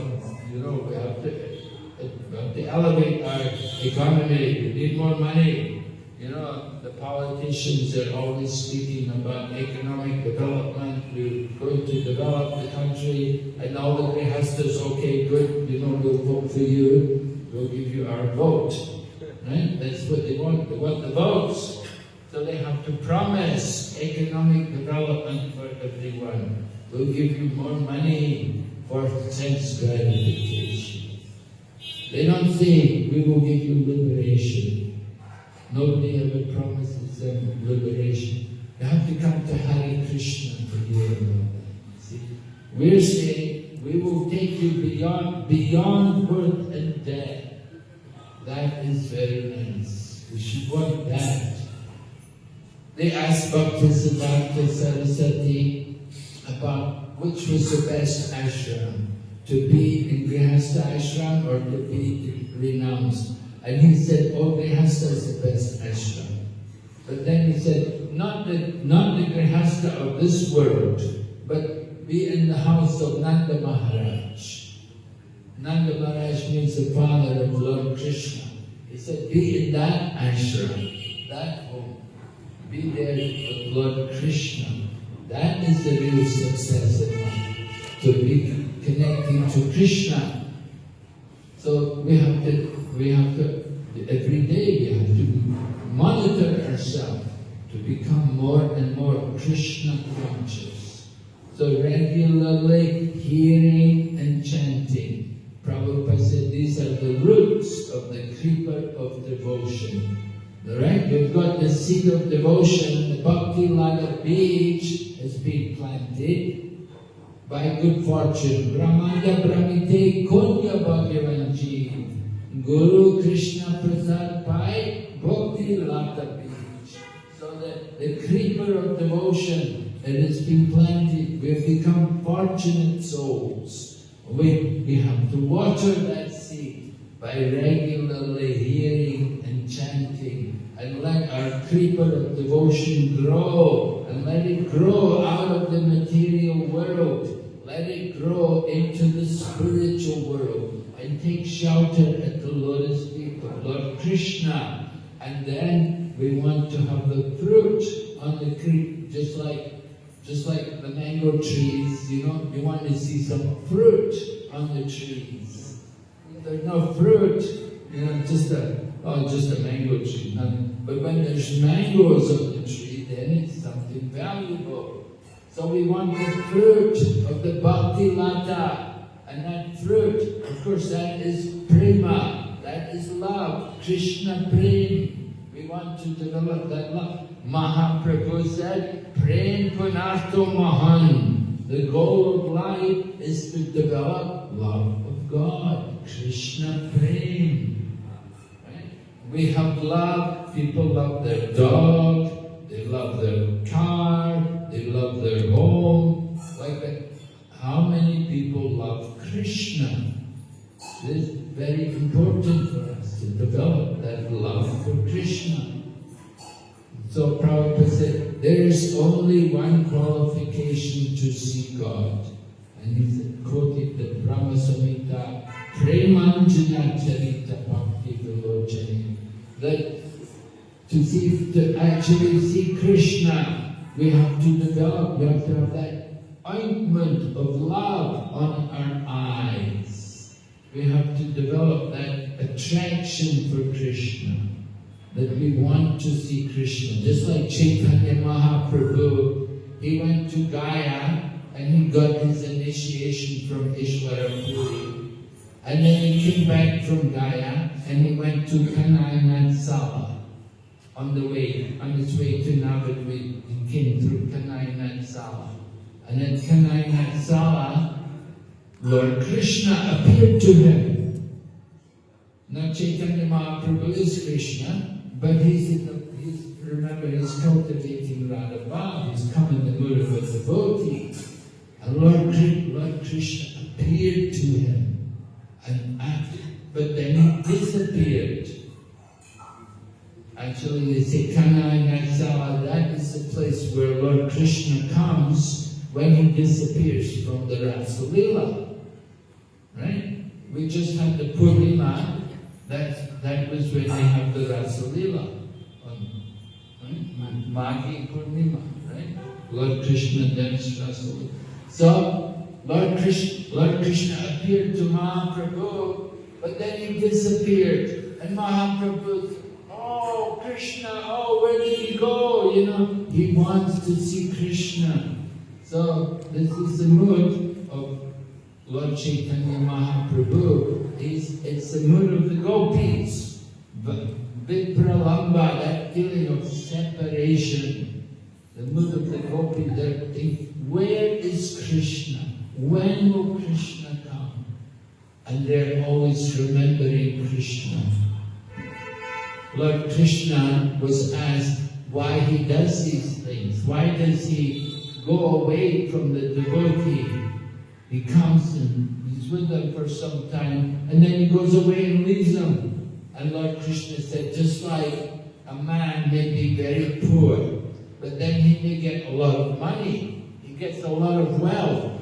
you know, we have to elevate our economy. We need more money. You know, the politicians are always speaking about economic development. We're going to develop the country, and all the grihastas, okay, good, you know, we'll vote for you. We'll give you our vote. Right? That's what they want. They want the votes. So they have to promise economic development for everyone. We'll give you more money for sense gratification. They don't say, we will give you liberation. Nobody ever promises them liberation. You have to come to Hare Krishna to hear about that. See? We're saying we will take you beyond birth and death. That is very nice. We should want that. They asked Bhaktisiddhanta Saraswati about which was the best ashram, to be in Grihastha ashram or to be renounced. And he said, oh, Grihastha is the best ashram. But then he said, not the Grihastha of this world, but be in the house of Nanda Maharaj. Nanda Maharaj means the father of Lord Krishna. He said, be in that ashram, that home. Be there with Lord Krishna. That is the real success in life, to be connecting to Krishna. So we have to, every day we have to monitor ourselves to become more and more Krishna conscious. So regularly hearing and chanting. Prabhupada said these are the roots of the creeper of devotion. Right? We've got the seed of devotion, the Bhakti Ladha beach has been planted by good fortune. Brahmanda Brahmite Konya Bhagavan Jeev. Guru Krishna Prasad Pai Bhakti Ladha beach. So that the creeper of devotion that has been planted, we have become fortunate souls. We have to water that seed by regularly hearing and chanting, and let our creeper of devotion grow, and let it grow out of the material world. Let it grow into the spiritual world and take shelter at the lotus feet of Lord Krishna. And then we want to have the fruit on the creep, just like the mango trees, you know, you want to see some fruit on the trees. If there's no fruit, you know, just a mango tree. But when there's mangoes on the tree, then it's something valuable. So we want the fruit of the Bhakti Lata. And that fruit, of course, that is prema, that is love, Krishna prem. We want to develop that love. Mahaprabhu said, Prem Punarto Mahan. The goal of life is to develop love of God, Krishna prem. Right? We have love, people love their dog, they love their car, they love their home. Like that. How many people love Krishna? It is very important for us to develop that love for Krishna. So Prabhupada said, there is only one qualification to see God. And he said, quoted the Brahma Samhita, Premanjana Charita Bhakti Vilochani. That to actually see Krishna, we have to develop, we have to have that ointment of love on our eyes. We have to develop that attraction for Krishna, that we want to see Krishna. Just like Chaitanya Mahaprabhu, he went to Gaya and he got his initiation from Ishwara Puri. And then he came back from Gaya and he went to Kanai Sala. On his way to Navadvip, he came through Kanai Sala. And at Kanai Sala, Lord Krishna appeared to him. Now Chaitanya Mahaprabhu is Krishna, but remember he's cultivating Radha Bhav, he's come in the mood of a devotee. And Lord Krishna appeared to him, but then he disappeared. Actually, they say Kanai Sala, that is the place where Lord Krishna comes when he disappears from the Rasa Leela. Right? We just had the Purnima, that was when they have the Rasa Leela. Right? Maghi Purnima, right? Lord Krishna dance Rasa Leela. So, Lord Krishna appeared to Mahaprabhu, but then he disappeared. And Mahaprabhu said, oh, Krishna, oh, where did he go? You know, he wants to see Krishna. So, this is the mood of Lord Chaitanya Mahaprabhu. It's the mood of the gopis. Vipralamba, that feeling of separation. The mood of the gopis, they think, where is Krishna? when will Krishna come? And they're always remembering Krishna. Lord Krishna was asked why he does these things. Why does he go away from the devotee? He comes and he's with them for some time, and then he goes away and leaves them. And Lord Krishna said, just like a man may be very poor, but then he may get a lot of money. He gets a lot of wealth.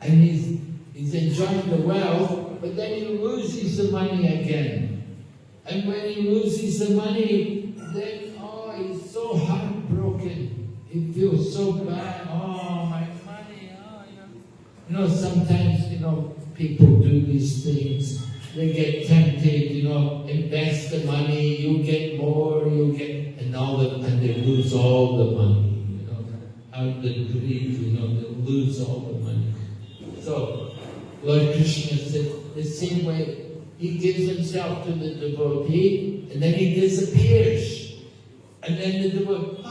And he's enjoying the wealth, but then he loses the money again. And when he loses the money, then, he's so heartbroken. He feels so bad. Oh, my money. Sometimes, people do these things. They get tempted, invest the money, you get more, and they lose all the money, out of the greed, they lose all the money. So, Lord Krishna said, the same way, he gives himself to the devotee, and then he disappears. And then the devotee,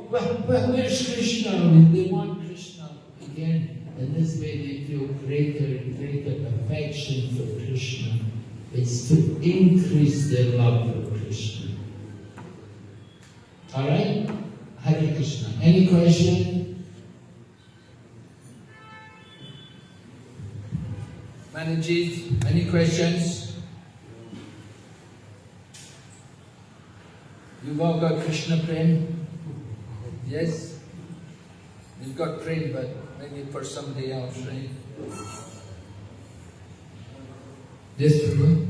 where's Krishna? They want Krishna again. And this way they feel greater and greater affection for Krishna. It's to increase their love for Krishna. Alright? Hare Krishna. Any question? Manajit, any questions? You've all got Krishna prem? Yes? You've got prem, but maybe for somebody else, right? Yes, Prabhu?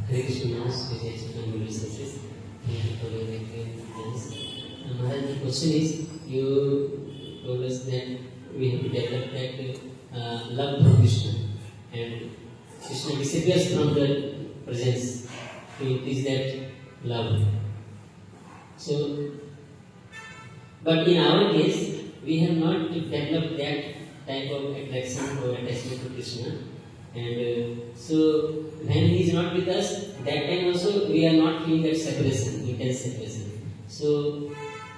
Hare Krishna, Sri Chaitanya Researches. Thank you for your experience. Maharaj, the question is, you told us that we have to develop that love for Krishna, and Krishna disappears from the presence to increase that love. So, but in our case, we have not developed that type of attraction or attachment to Krishna. And so, when he is not with us, that time also we are not feeling that separation, intense separation. So,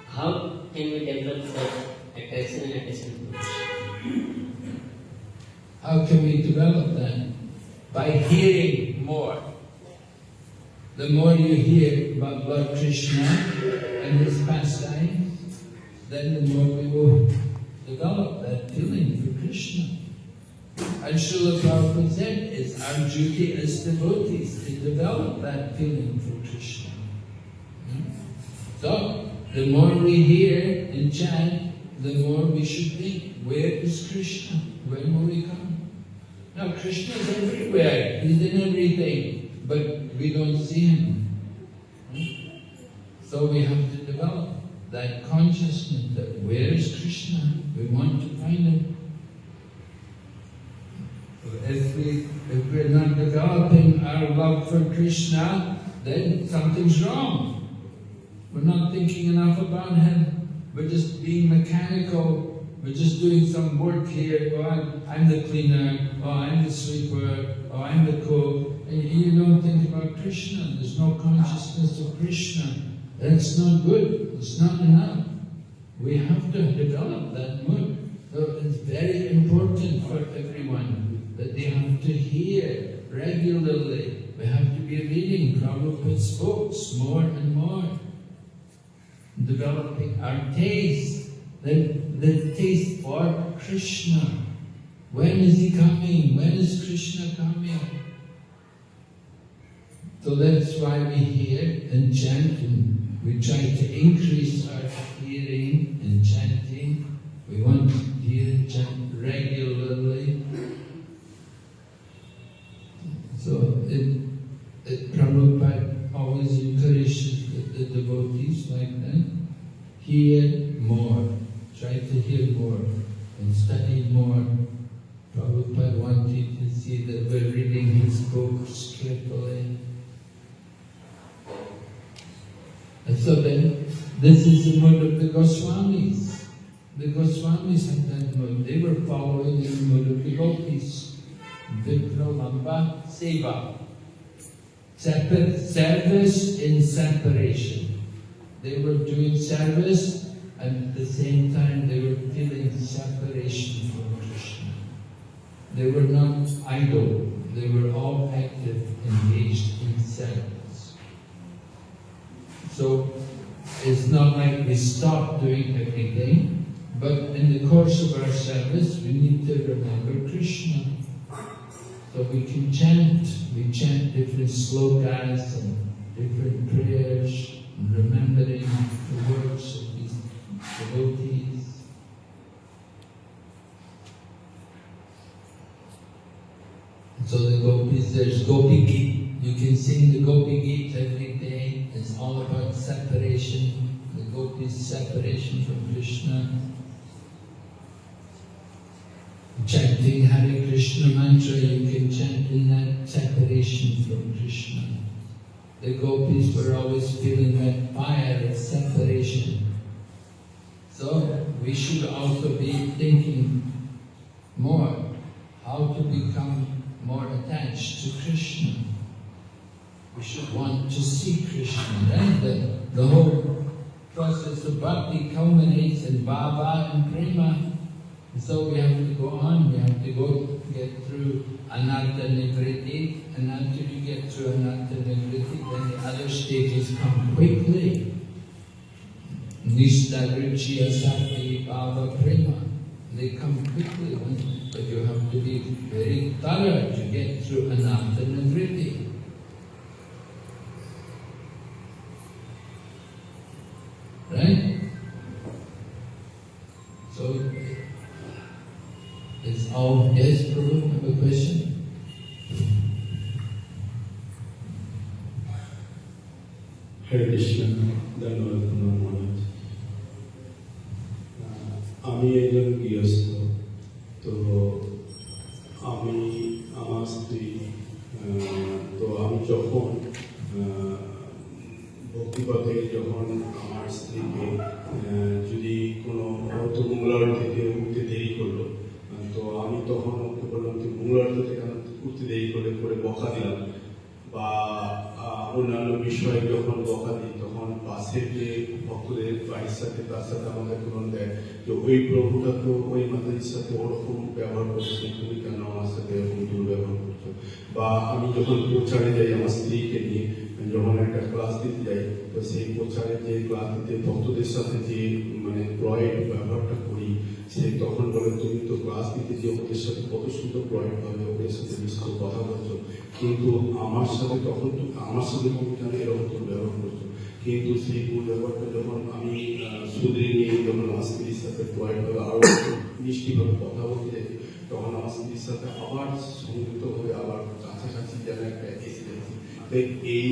how can we develop that attraction and attachment to Krishna? How can we develop that? By hearing more. The more you hear about Lord Krishna and his pastimes, then the more we will develop that feeling for Krishna. And Srila Prabhupada said, it's our duty as devotees to develop that feeling for Krishna. So, the more we hear and chant, the more we should think, where is Krishna? When will he come? Now, Krishna is everywhere. He's in everything. But we don't see him. So we have to develop that consciousness that where is Krishna? We want to find him. If we're not developing our love for Krishna, then something's wrong. We're not thinking enough about him. We're just being mechanical. We're just doing some work here. Oh, I'm the cleaner. Oh, I'm the sweeper. Oh, I'm the cook. And you don't think about Krishna. There's no consciousness of Krishna. That's not good. It's not enough. We have to develop that mood. So it's very important for everyone that they have to hear regularly. We have to be reading Prabhupada's books more and more. Developing our taste, the taste for Krishna. When is he coming? When is Krishna coming? So that's why we hear and chant, and we try to increase our hearing and chanting. We want to hear and chant regularly. So Prabhupada always encourages the devotees like that. Hear more. Try to hear more and study more. Prabhupada wanted to see that we're reading his books carefully. And so then, this is the mood of the Goswamis. The Goswamis had that mood. They were following the mood of devotees. Vipralamba Seva. Service in separation. They were doing service, and at the same time they were feeling separation from Krishna. They were not idle. They were all active, engaged in service. So it's not like we stop doing everything, but in the course of our service we need to remember Krishna. So we can chant. We chant different slokas and different prayers, remembering the words of these devotees. So the gopis, there's Gopi Geet. You can sing the Gopi Geet every day. It's all about separation, the gopis' separation from Krishna. Chanting Hare Krishna mantra, you can chant in that separation from Krishna. The gopis were always feeling that fire of separation. So we should also be thinking more how to become more attached to Krishna. We should want to see Krishna. Right? The whole process of bhakti culminates in bhava and prema. So we have to go on, we have to get through anatta nivritti, and until you get through anatta nivritti, then the other stages come quickly. Nishta ruchi asati bhava prema. They come quickly, but you have to be very thorough to get through anatta nivritti. Right? So, it's all, yes, Prabhu, have a question? Hare Krishna, ধন্যবাদ মহারাজ। আমি একজন গৃহস্থ, তো আমি আমার স্ত্রী, তো আমি যখন ভক্তিপথে যখন আমার স্ত্রীকে যদি কোনো হয়তো মঙ্গলবার থেকে উঠতে দেরি করলো, তো আমি তখন ওকে বললাম তুই মঙ্গলবার থেকে উঠতে দেরি করে বকা দিলাম, বা অন্যান্য বিষয়ে যখন বকা দিই তখন পাশের যে ভক্তদের বাড়ির সাথে তার সাথে আমাদের তুলন দেয় যে ওই প্রভুটা তো ওই মাতাজির সাথে ওরকম ব্যবহার করছে, তুমি কেন আমার সাথে এরকম দুর্ব্যবহার করছো। বা আমি যখন প্রচারে যাই আমার স্ত্রীকে নিয়ে, যখন একটা ক্লাস দিতে যাই, তো সেই প্রচারে যে ক্লাস দিতে ভক্তদের সাথে যে মানে প্রয়েড ব্যবহারটা করি, সে তখন বলে তুমি তো ক্লাস দিতে যে ওদের সাথে কত সুন্দর প্রয়েড হবে, ওদের সাথে বিশাল কথা বলছো, কিন্তু আমার সাথে তখন তো আমার সাথে তুমি কেন এরকম তো ব্যবহার করছো। কিন্তু সেই ব্যবহারটা যখন আমি শুধরে নিয়ে যখন আমার স্ত্রীর সাথে প্রয়েড হবে আরও মিষ্টিভাবে কথা বলতে যাই, তখন আমার স্ত্রীর সাথে আবার সংযুক্ত হয়ে আবার কাছাকাছি যেন একটা এসে যাচ্ছি। তাই এই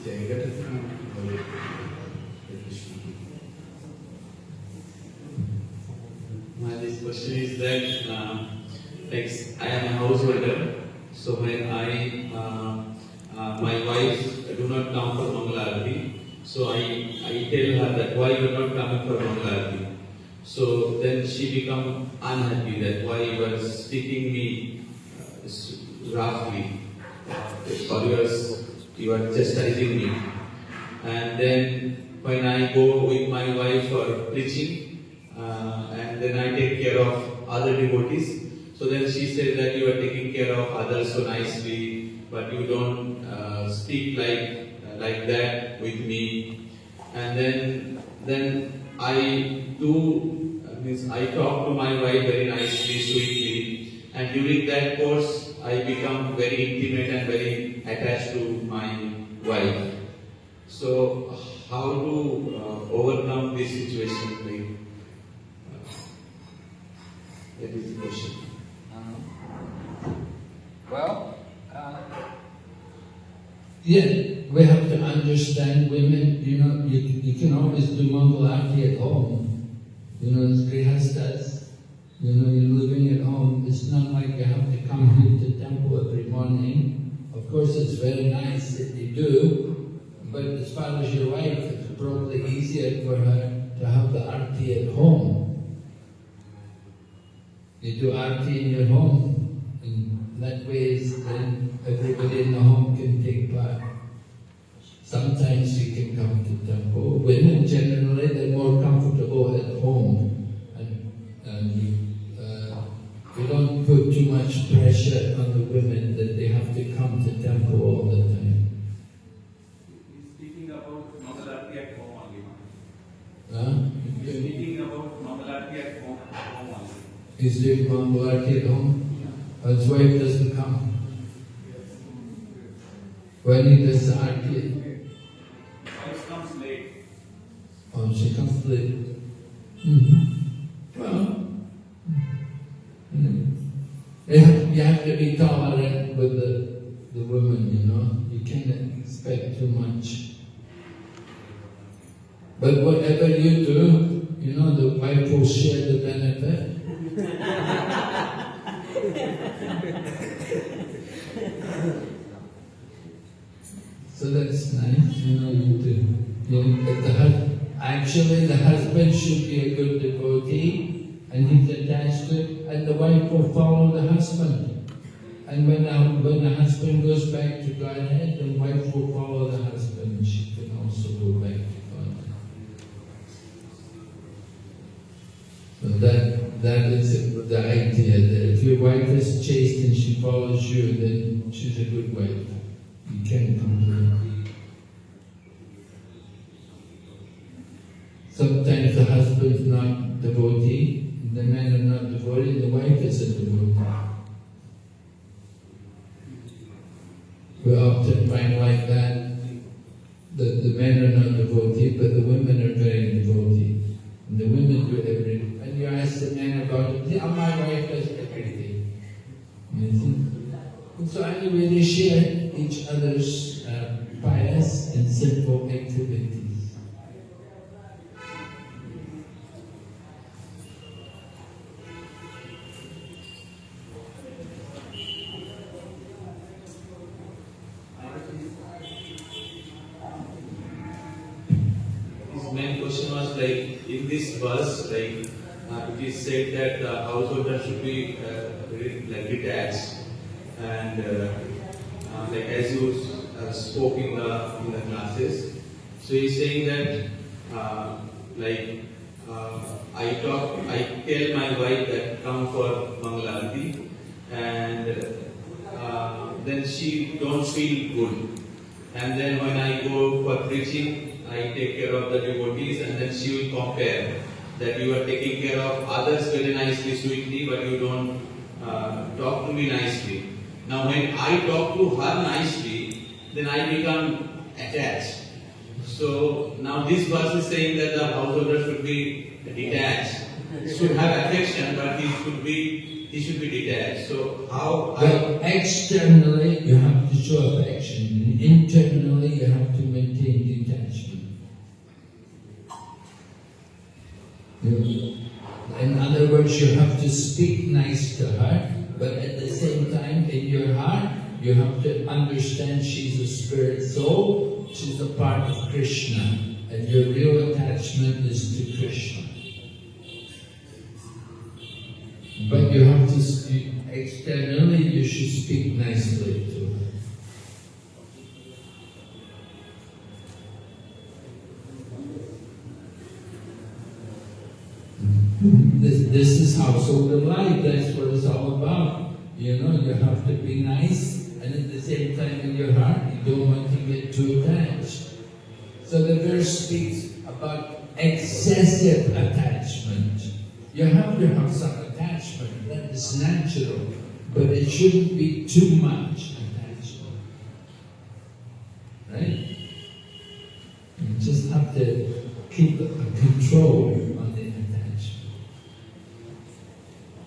জায়গাটা থেকে আমি কীভাবে this question is that like I am a householder, so when my wife do not come for Mangala Aarti, so I tell her that why you are not coming for Mangala Aarti. So then she become unhappy that why you are speaking me roughly, or you are chastising me. And then when I go with my wife for preaching, and then I take care of other devotees. So then she said that you are taking care of others so nicely, but you don't speak like that with me. And then I do means I talk to my wife very nicely, sweetly, and during that course I become very intimate and very attached to my wife. So how to overcome this situation? That is the question. Yeah, we have to understand women, you can always do Mangal Aarti at home. As grihastas, you're living at home. It's not like you have to come here to temple every morning. Of course, it's very nice that you do, but as far as your wife, it's probably easier for her to have the Aarti at home. You do Aarti in your home, and that way then everybody in the home can take part. sometimes you can come to temple. Women generally, they're more comfortable at home. And we don't put too much pressure on the women that they have to come to temple all the time. Speaking about Mangalarti at home only. Huh? Speaking about Mangalarti at home only. Is there Mangalarti at home? His wife doesn't come. When he does the arti, Wife comes late. oh, she comes late. Well, you have to be tolerant with the women, you know. You can't expect too much. But whatever you do, you know, the wife will share the benefit. So that's nice, you know, you do. Actually, the husband should be a good devotee, and he's attached to it, and the wife will follow the husband. And when the husband goes back to Godhead, the wife will follow the husband. She can also go back to Godhead. So that is the idea, that if your wife is chaste and she follows you, then she's a good wife. You can't complain. Sometimes the husband's not devotee, the men are not devotee, the wife is a devotee. We often find like that the men are not devotee, but the women are very devotee. And the women do everything. And you ask the men about it, my wife does everything. You see? So anyway, they share each other's pious and simple activities. His main question was like, in this verse, like, it is said that the householder should be like detached, and like as you spoke in the classes, so he's saying that I tell my wife that come for Mangalarti, and then she don't feel good, and then when I go for preaching, I take care of the devotees, and then she will compare that you are taking care of others very nicely, sweetly, but you don't talk to me nicely. Now when I talk to her nicely, then I become attached. So now this verse is saying that the householder should be detached, should have affection, but he should be detached. So how? Well, externally you have to show affection, and internally you have to maintain detachment. In other words, you have to speak nice to her, but at the same time, in your heart, you have to understand she's a spirit soul, she's a part of Krishna, and your real attachment is to Krishna. But you have to speak, externally, you should speak nicely to her. This is household life, that's what it's all about. You know, you have to be nice, and at the same time in your heart, you don't want to get too attached. So the verse speaks about excessive attachment. You have to have some attachment, that is natural, but it shouldn't be too much attachment. Right? You just have to keep a control on the attachment.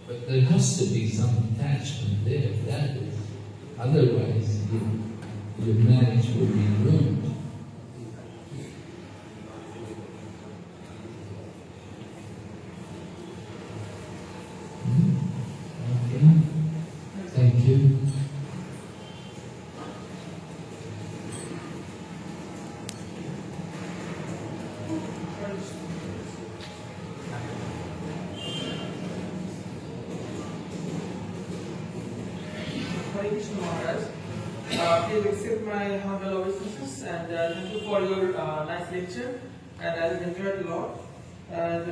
But there has to be some attachment there, that is. Otherwise, your marriage will be ruined. Okay. Thank you. Hare Krishna Maharaj, Please accept my humble obeisances and thank you for your nice lecture, and I have enjoyed a lot. And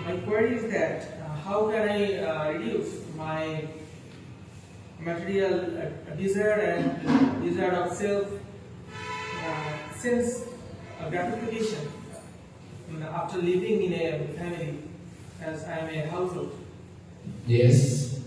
my query is that how can I reduce my material desire and desire of self sense gratification after living in a family, as I am a household. Yes.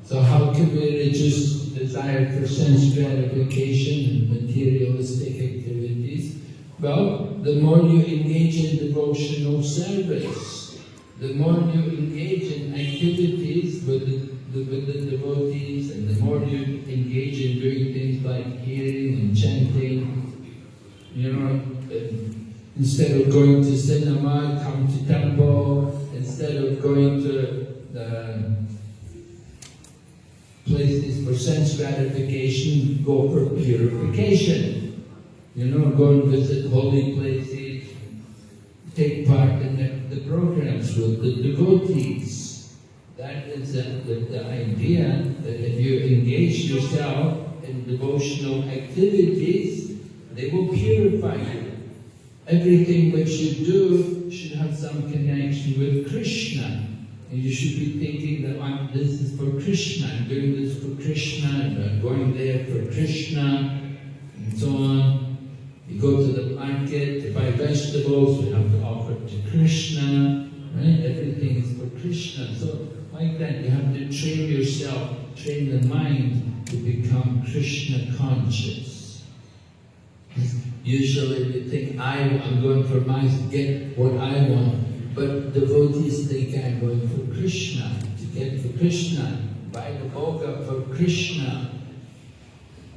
So how can we reduce desire for sense gratification and materialistic activities? Well, the more you engage in devotional service, the more you engage in activities with the devotees, and the more you engage in doing things like hearing and chanting, you know, instead of going to cinema, come to temple. Instead of going to the places for sense gratification, go for purification. You know, go and visit holy places, take part in the programs with the devotees. That is the idea, that if you engage yourself in devotional activities, they will purify you. Everything which you do should have some connection with Krishna. And you should be thinking that this is for Krishna, I'm doing this for Krishna, and I'm going there for Krishna, and so on. You go to the market to buy vegetables, you have to offer to Krishna, right? Everything is for Krishna. So like that, you have to train yourself, train the mind to become Krishna conscious. Usually we think, I'm going for get what I want, but devotees think I'm going for Krishna, to get for Krishna, buy the bhoga for Krishna,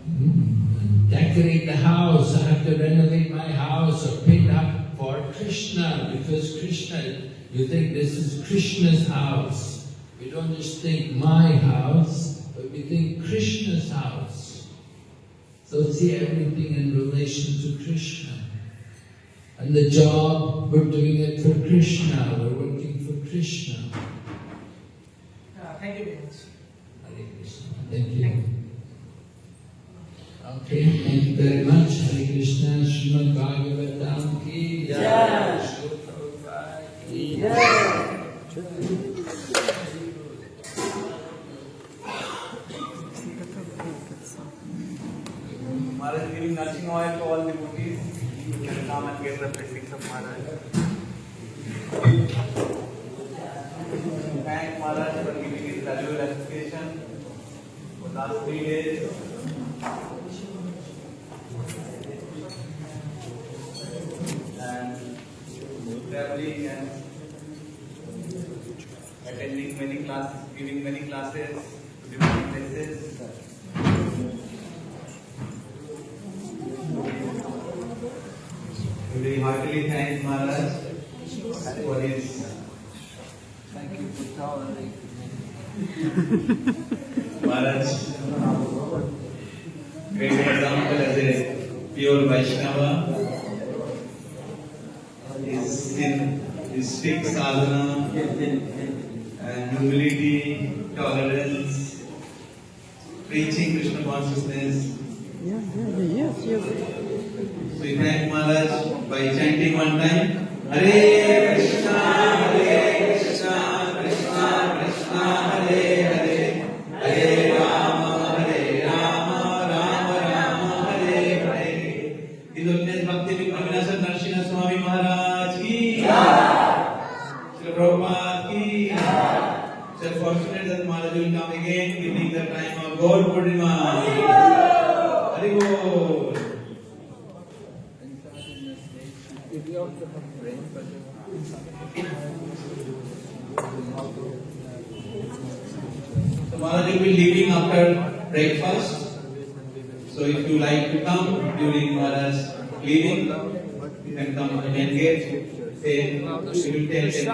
and decorate the house, I have to renovate my house or paint up for Krishna, because Krishna, you think this is Krishna's house. We don't just think my house, but we think Krishna's house. So see everything in relation to Krishna. And the job, we're doing it for Krishna, we're working for Krishna. Thank you very much. Hare Krishna. Thank you. Okay, thank you very much. Hare Krishna, Srimad Bhagavatam ki jai. Srila Prabhupada ki jai. Maharaj is giving nursing oil to all devotees. You can come and get the blessings of Maharaj. Thank Maharaj for giving his valuable association for the last 3 days. And traveling and attending many classes, giving many classes to different places. We heartily thank Maharaj for his. Thank you for tolerating me. Maharaj, great example as a pure Vaishnava, his strict sadhana and humility, tolerance, preaching Krishna consciousness. So we thank Maharaj by chanting one time, Hare Krishna, Hare Krishna, Krishna Krishna, Hare Hare, Hare Rama, Rama Rama, Hare Hare. His Holiness Bhakti Vinasa Narsimha Swami Maharaj ki Srila Prabhupada ki. So fortunate that Maharaj will come again during the time of Gaur Purnima. Hare Bol. So Maharaj will be leaving after breakfast. So if you like to come during Maharaj's leaving, you can come and engage. Say, we will take it.